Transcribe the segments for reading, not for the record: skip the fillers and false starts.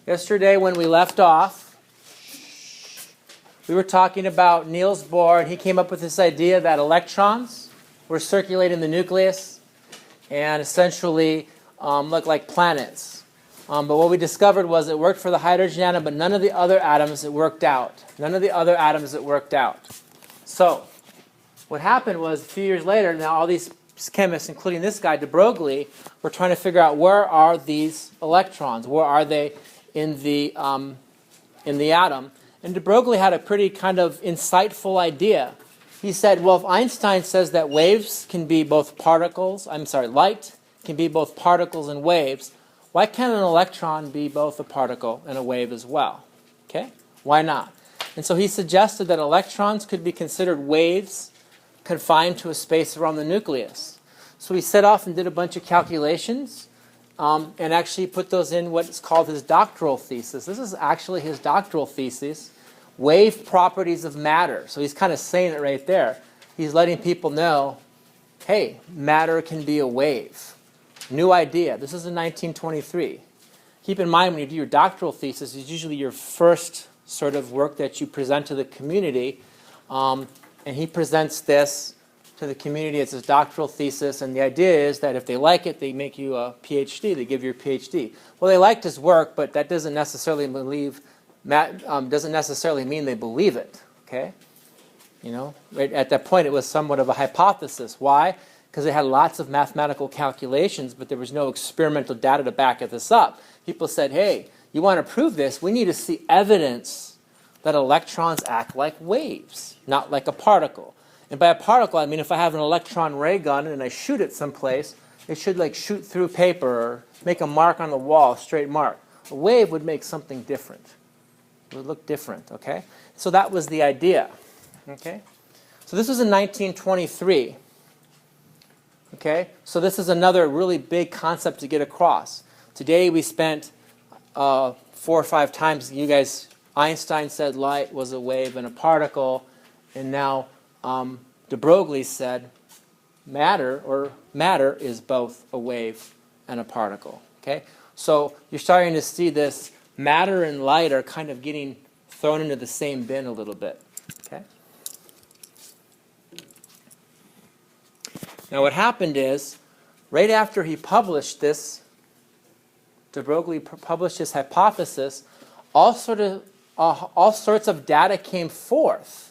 Yesterday when we left off, we were talking about Niels Bohr, and he came up with this idea that electrons were circulating the nucleus and essentially look like planets. But what we discovered was it worked for the hydrogen atom, but none of the other atoms it worked out. None of the other atoms it worked out. So what happened was a few years later, now all these chemists, including this guy, de Broglie, were trying to figure out where are these electrons? Where are they in the atom? And de Broglie had a pretty kind of insightful idea. He said, well, if Einstein says that waves can be both particles, light can be both particles and waves, why can't an electron be both a particle and a wave as well? Okay? Why not? And so he suggested that electrons could be considered waves confined to a space around the nucleus. So he set off and did a bunch of calculations and actually put those in what's called his doctoral thesis. This is actually his doctoral thesis, Wave Properties of Matter. So he's kind of saying it right there. He's letting people know, hey, matter can be a wave. New idea. This is in 1923. Keep in mind when you do your doctoral thesis, it's usually your first sort of work that you present to the community. And he presents this to the community as his doctoral thesis. And the idea is that if they like it, they make you a PhD. They give you a PhD. Well, they liked his work, but that doesn't necessarily mean they believe it. Okay? You know, right at that point, it was somewhat of a hypothesis. Why? Because they had lots of mathematical calculations, but there was no experimental data to back this up. People said, hey, you want to prove this? We need to see evidence that electrons act like waves, not like a particle. And by a particle, I mean if I have an electron ray gun and I shoot it someplace, it should like shoot through paper or make a mark on the wall, a straight mark. A wave would make something different. It would look different, okay? So that was the idea, okay? So this was in 1923, okay? So this is another really big concept to get across. Today we spent 4 or 5 times, you guys, Einstein said light was a wave and a particle, and now de Broglie said matter is both a wave and a particle, okay? So you're starting to see this matter and light are kind of getting thrown into the same bin a little bit. Okay? Now what happened is, right after he published this, de Broglie published his hypothesis, all sorts of data came forth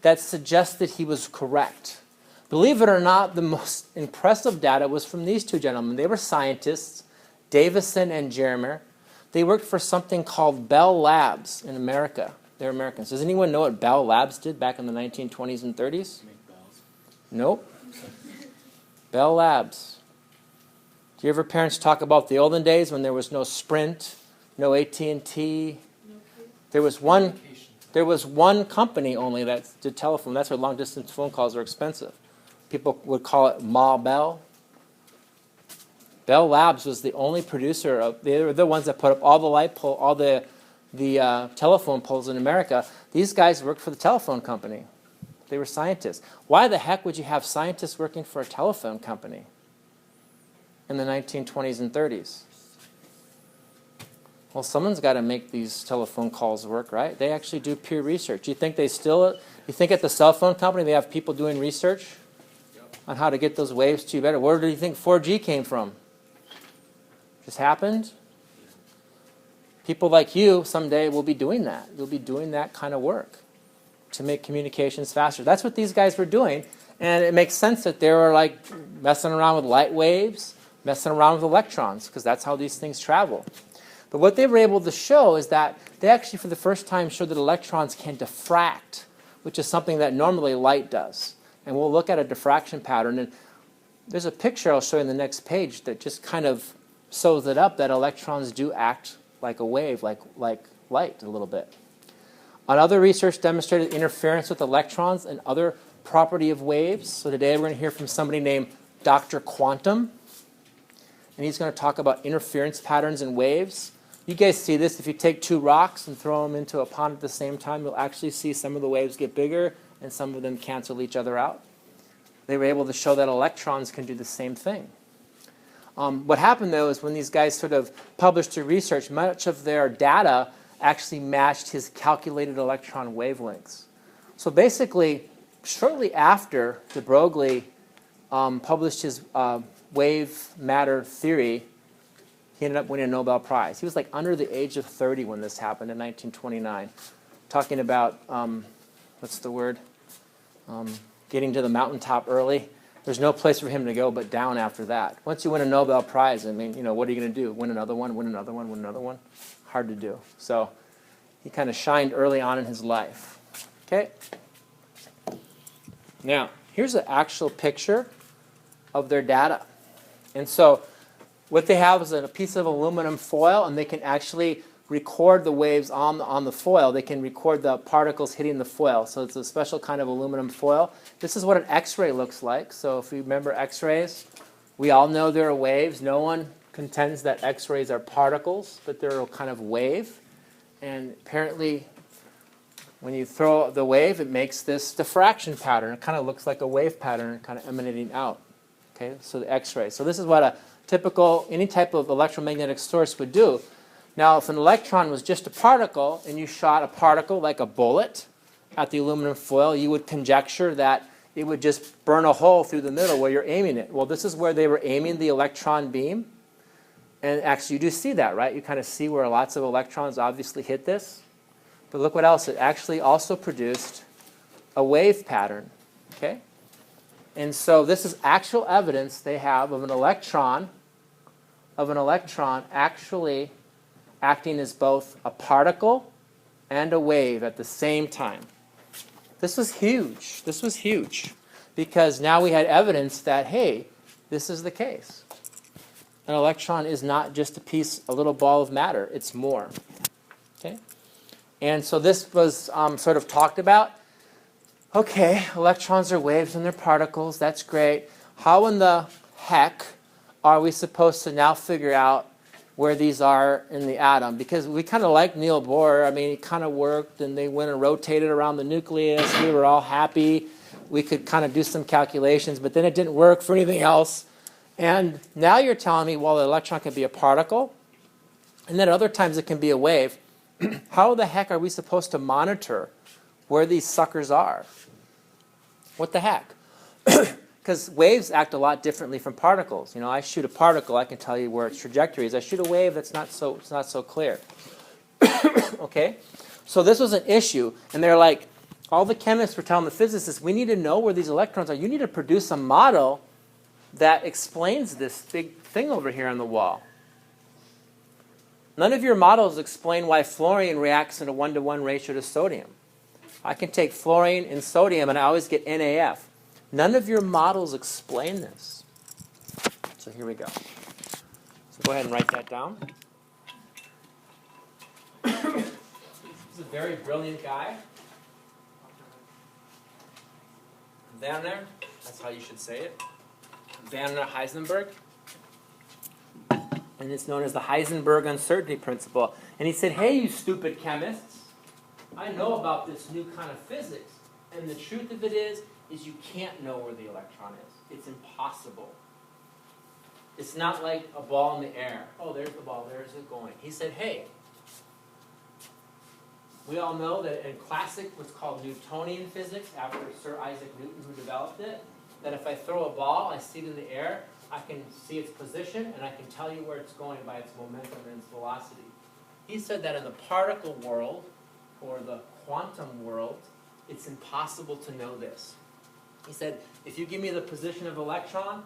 that suggested he was correct. Believe it or not, the most impressive data was from these two gentlemen. They were scientists, Davison and Germer. They worked for something called Bell Labs in America. They're Americans. Does anyone know what Bell Labs did back in the 1920s and 30s? Make bells. Nope. Bell Labs. Do you ever parents talk about the olden days when there was no Sprint, no AT&T? There was one company only that did telephone. That's why long distance phone calls are expensive. People would call it Ma Bell. Bell Labs was the only producer of. They were the ones that put up all the light pole, all the telephone poles in America. These guys worked for the telephone company. They were scientists. Why the heck would you have scientists working for a telephone company in the 1920s and 30s? Well, someone's got to make these telephone calls work, right? They actually do peer research. You think at the cell phone company they have people doing research on how to get those waves to you better? Where do you think 4G came from? Just happened? People like you someday will be doing that. You'll be doing that kind of work to make communications faster. That's what these guys were doing, and it makes sense that they were like messing around with light waves, messing around with electrons, because that's how these things travel. But what they were able to show is that they actually for the first time showed that electrons can diffract, which is something that normally light does. And we'll look at a diffraction pattern, and there's a picture I'll show you in the next page that just kind of sews it up that electrons do act like a wave, like light a little bit. Another research demonstrated interference with electrons and other property of waves. So today we're going to hear from somebody named Dr. Quantum, and he's going to talk about interference patterns in waves. You guys see this. If you take 2 rocks and throw them into a pond at the same time, you'll actually see some of the waves get bigger and some of them cancel each other out. They were able to show that electrons can do the same thing. What happened, though, is when these guys sort of published their research, much of their data actually matched his calculated electron wavelengths. So basically, shortly after de Broglie published his wave matter theory, he ended up winning a Nobel Prize. He was like under the age of 30 when this happened in 1929, talking about, what's the word, getting to the mountaintop early. There's no place for him to go but down after that. Once you win a Nobel Prize, I mean, what are you going to do? Win another one, win another one, win another one? Hard to do. So he kind of shined early on in his life. Okay? Now, here's an actual picture of their data. And so what they have is a piece of aluminum foil, and they can actually record the waves on the foil. They can record the particles hitting the foil. So it's a special kind of aluminum foil. This is what an X-ray looks like. So if you remember X-rays, we all know there are waves. No one contends that X-rays are particles, but they're a kind of wave. And apparently, when you throw the wave, it makes this diffraction pattern. It kind of looks like a wave pattern kind of emanating out. Okay, so the X-ray. So this is what a typical, any type of electromagnetic source would do. Now, if an electron was just a particle, and you shot a particle like a bullet at the aluminum foil, you would conjecture that it would just burn a hole through the middle where you're aiming it. Well, this is where they were aiming the electron beam. And actually, you do see that, right? You kind of see where lots of electrons obviously hit this. But look what else. It actually also produced a wave pattern. Okay? And so this is actual evidence they have of an electron actually acting as both a particle and a wave at the same time. This was huge. This was huge. Because now we had evidence that, hey, this is the case. An electron is not just a little ball of matter. It's more. Okay? And so this was sort of talked about. Okay, electrons are waves and they're particles. That's great. How in the heck are we supposed to now figure out where these are in the atom? Because we kind of like Niels Bohr. I mean, it kind of worked, and they went and rotated around the nucleus. We were all happy. We could kind of do some calculations, but then it didn't work for anything else. And now you're telling me, well, the electron can be a particle, and then at other times it can be a wave. How the heck are we supposed to monitor where these suckers are? What the heck? Because waves act a lot differently from particles. I shoot a particle, I can tell you where its trajectory is. I shoot a wave, it's not so clear. Okay? So this was an issue, and they're like, all the chemists were telling the physicists, we need to know where these electrons are. You need to produce a model that explains this big thing over here on the wall. None of your models explain why fluorine reacts in a 1-to-1 ratio to sodium. I can take fluorine and sodium, and I always get NaF. None of your models explain this. So here we go. So go ahead and write that down. This is a very brilliant guy. Werner, that's how you should say it. Werner Heisenberg. And it's known as the Heisenberg uncertainty principle. And he said, hey, you stupid chemists, I know about this new kind of physics. And the truth of it is you can't know where the electron is. It's impossible. It's not like a ball in the air. Oh, there's the ball. There's it going. He said, hey, we all know that in classic, what's called Newtonian physics, after Sir Isaac Newton who developed it, that if I throw a ball, I see it in the air, I can see its position, and I can tell you where it's going by its momentum and its velocity. He said that in the particle world, or the quantum world, it's impossible to know this. He said, if you give me the position of electron,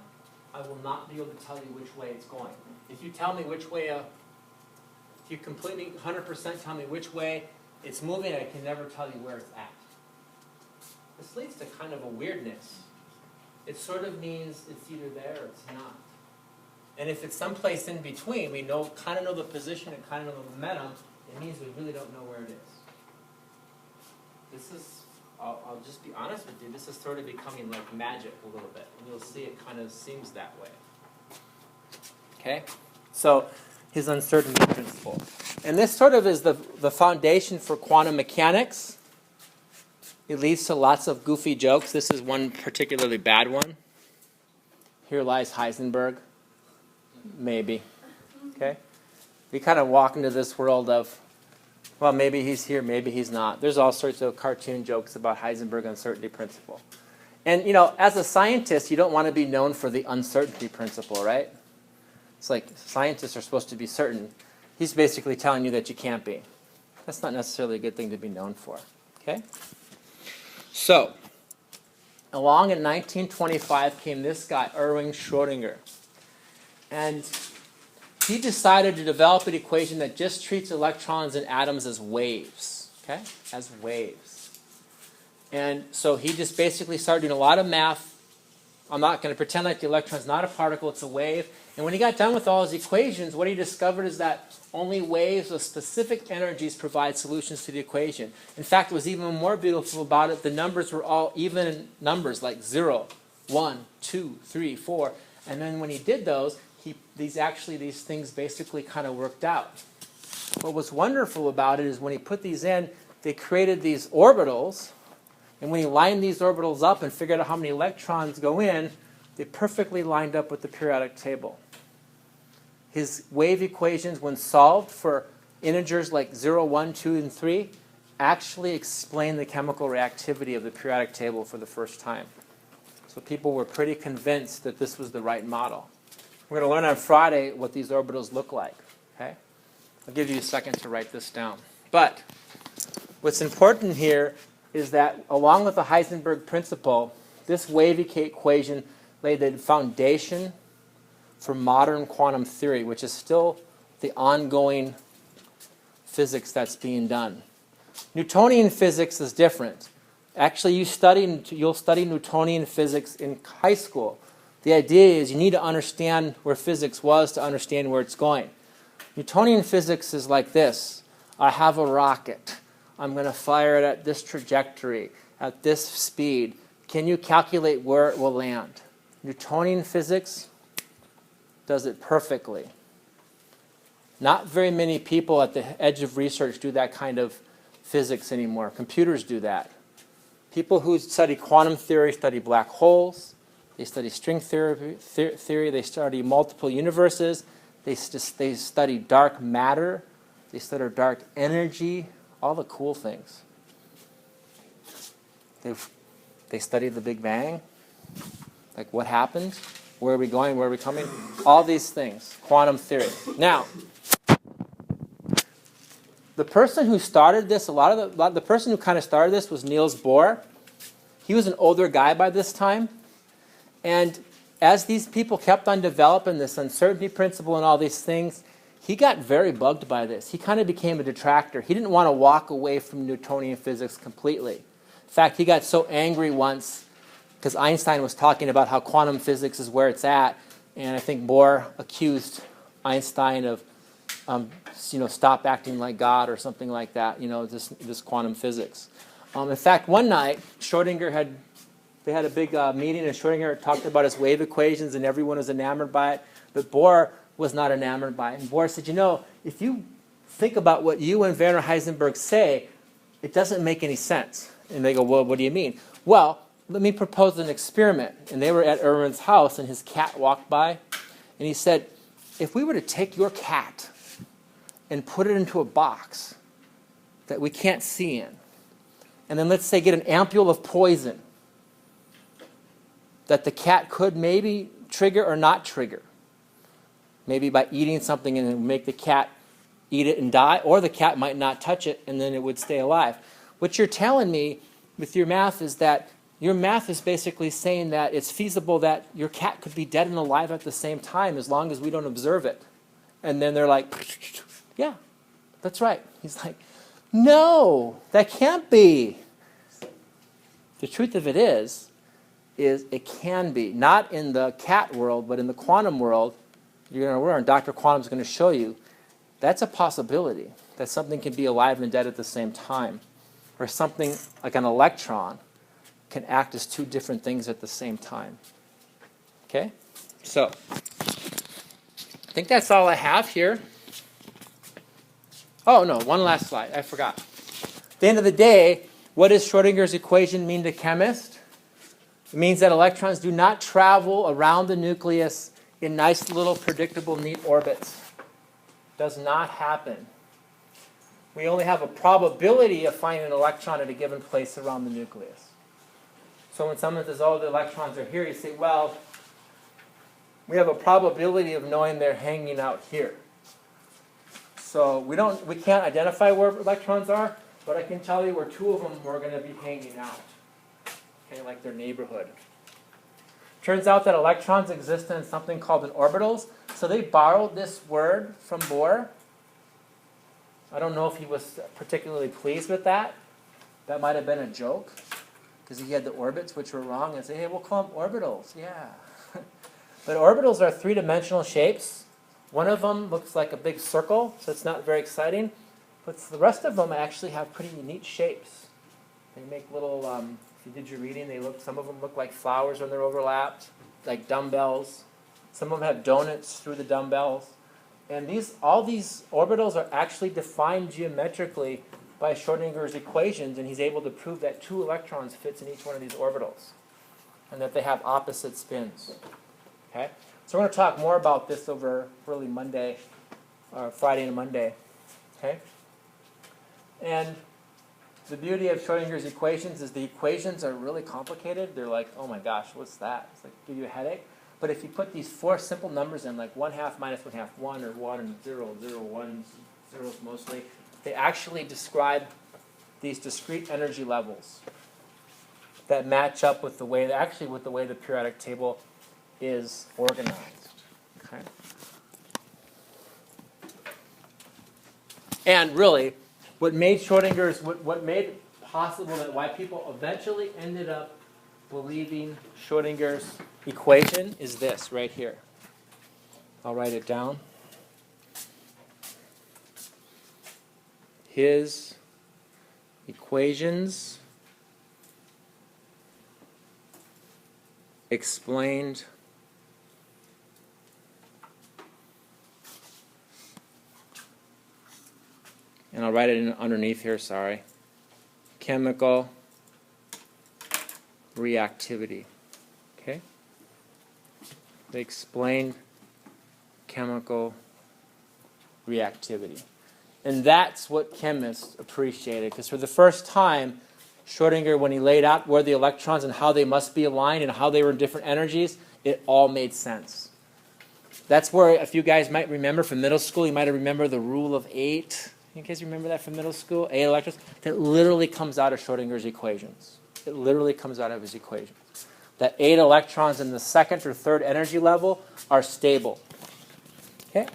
I will not be able to tell you which way it's going. If you tell me which way, if you completely 100% tell me which way it's moving, I can never tell you where it's at. This leads to kind of a weirdness. It sort of means it's either there or it's not. And if it's someplace in between, we kind of know the position and kind of know the momentum, it means we really don't know where it is. This is, I'll just be honest with you, this is sort of becoming like magic a little bit. And you'll see it kind of seems that way. Okay? So, his uncertainty principle. And this sort of is the foundation for quantum mechanics. It leads to lots of goofy jokes. This is one particularly bad one. Here lies Heisenberg. maybe. Okay? We kind of walk into this world of, well, maybe he's here, maybe he's not. There's all sorts of cartoon jokes about Heisenberg uncertainty principle. And, as a scientist, you don't want to be known for the uncertainty principle, right? It's like scientists are supposed to be certain. He's basically telling you that you can't be. That's not necessarily a good thing to be known for. Okay? So, along in 1925 came this guy, Erwin Schrödinger. And he decided to develop an equation that just treats electrons and atoms as waves. Okay? As waves. And so he just basically started doing a lot of math. I'm not going to pretend like the electron's not a particle, it's a wave. And when he got done with all his equations, what he discovered is that only waves of specific energies provide solutions to the equation. In fact, what was even more beautiful about it, the numbers were all even numbers, like 0, 1, 2, 3, 4. And then when he did those, these things basically kind of worked out. What was wonderful about it is when he put these in, they created these orbitals. And when he lined these orbitals up and figured out how many electrons go in, they perfectly lined up with the periodic table. His wave equations, when solved for integers like 0, 1, 2, and 3, actually explain the chemical reactivity of the periodic table for the first time. So people were pretty convinced that this was the right model. We're going to learn on Friday what these orbitals look like. Okay? I'll give you a second to write this down. But what's important here is that along with the Heisenberg principle, this wave equation laid the foundation for modern quantum theory, which is still the ongoing physics that's being done. Newtonian physics is different. Actually, you'll study Newtonian physics in high school. The idea is you need to understand where physics was to understand where it's going. Newtonian physics is like this. I have a rocket. I'm going to fire it at this trajectory, at this speed. Can you calculate where it will land? Newtonian physics does it perfectly. Not very many people at the edge of research do that kind of physics anymore. Computers do that. People who study quantum theory study black holes. They study string theory. They study multiple universes. They study dark matter. They study dark energy. All the cool things. They study the Big Bang. Like what happened? Where are we going? Where are we coming? All these things. Quantum theory. Now, the person who started this, the person who kind of started this was Niels Bohr. He was an older guy by this time. And as these people kept on developing this uncertainty principle and all these things, he got very bugged by this. He kind of became a detractor. He didn't want to walk away from Newtonian physics completely. In fact, he got so angry once because Einstein was talking about how quantum physics is where it's at, and I think Bohr accused Einstein of, stop acting like God or something like that. This quantum physics. In fact, one night Schrödinger had a big meeting, and Schrödinger talked about his wave equations, and everyone was enamored by it, but Bohr was not enamored by it. And Bohr said, if you think about what you and Werner Heisenberg say, it doesn't make any sense. And they go, well, what do you mean? Well, let me propose an experiment. And they were at Erwin's house, and his cat walked by. And he said, if we were to take your cat and put it into a box that we can't see in, and then let's say get an ampule of poison that the cat could maybe trigger or not trigger, maybe by eating something and make the cat eat it and die, or the cat might not touch it and then it would stay alive. What you're telling me with your math is that your math is basically saying that it's feasible that your cat could be dead and alive at the same time as long as we don't observe it. And then they're like, yeah, that's right. He's like, no, that can't be. The truth of it is it can be. Not in the cat world, but in the quantum world, you're going to learn, Dr. Quantum's going to show you, that's a possibility, that something can be alive and dead at the same time. Or something like an electron can act as two different things at the same time. Okay? So, I think that's all I have here. Oh, no, one last slide. I forgot. At the end of the day, what does Schrödinger's equation mean to chemists? It means that electrons do not travel around the nucleus in nice little predictable neat orbits. Does not happen. We only have a probability of finding an electron at a given place around the nucleus. So when someone says, oh, the electrons are here, you say, well, we have a probability of knowing they're hanging out here. So we can't identify where electrons are, but I can tell you where two of them are going to be hanging out. Okay, like their neighborhood. Turns out that electrons exist in something called an orbitals. So they borrowed this word from Bohr. I don't know if he was particularly pleased with that. That might have been a joke, because he had the orbits, which were wrong, and say, hey, we'll call them orbitals. Yeah. But orbitals are three-dimensional shapes. One of them looks like a big circle, so it's not very exciting. But the rest of them actually have pretty neat shapes. They make little, if you did your reading, some of them look like flowers when they're overlapped, like dumbbells. Some of them have donuts through the dumbbells. And all these orbitals are actually defined geometrically by Schrödinger's equations, and he's able to prove that 2 electrons fits in each one of these orbitals, and that they have opposite spins. Okay? So we're going to talk more about this over early Monday, or Friday and Monday. Okay? And the beauty of Schrödinger's equations is the equations are really complicated. They're like, oh my gosh, what's that? It's like give you a headache. But if you put these 4 simple numbers in, like 1/2 minus 1/2, 1, or 1 and 0, 0, 1, zeros mostly, they actually describe these discrete energy levels that match up with the way, with the way the periodic table is organized. Okay? And really, what made possible that why people eventually ended up believing Schrödinger's equation is this right here. I'll write it down. His equations explained and I'll write it underneath here, sorry. Chemical reactivity. Okay? They explained chemical reactivity. And that's what chemists appreciated, because for the first time, Schrödinger, when he laid out where the electrons and how they must be aligned and how they were in different energies, it all made sense. That's where, if you guys might remember from middle school, you might remember the rule of 8. You guys remember that from middle school? 8 electrons? That literally comes out of Schrödinger's equations. It literally comes out of his equations. That 8 electrons in the second or third energy level are stable. Okay?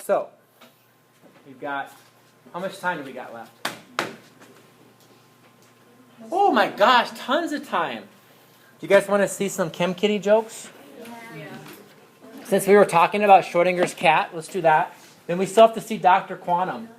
So, we've got, how much time do we got left? Oh my gosh, tons of time. Do you guys want to see some Chem Kitty jokes? Yeah. Since we were talking about Schrödinger's cat, let's do that. Then we still have to see Dr. Quantum.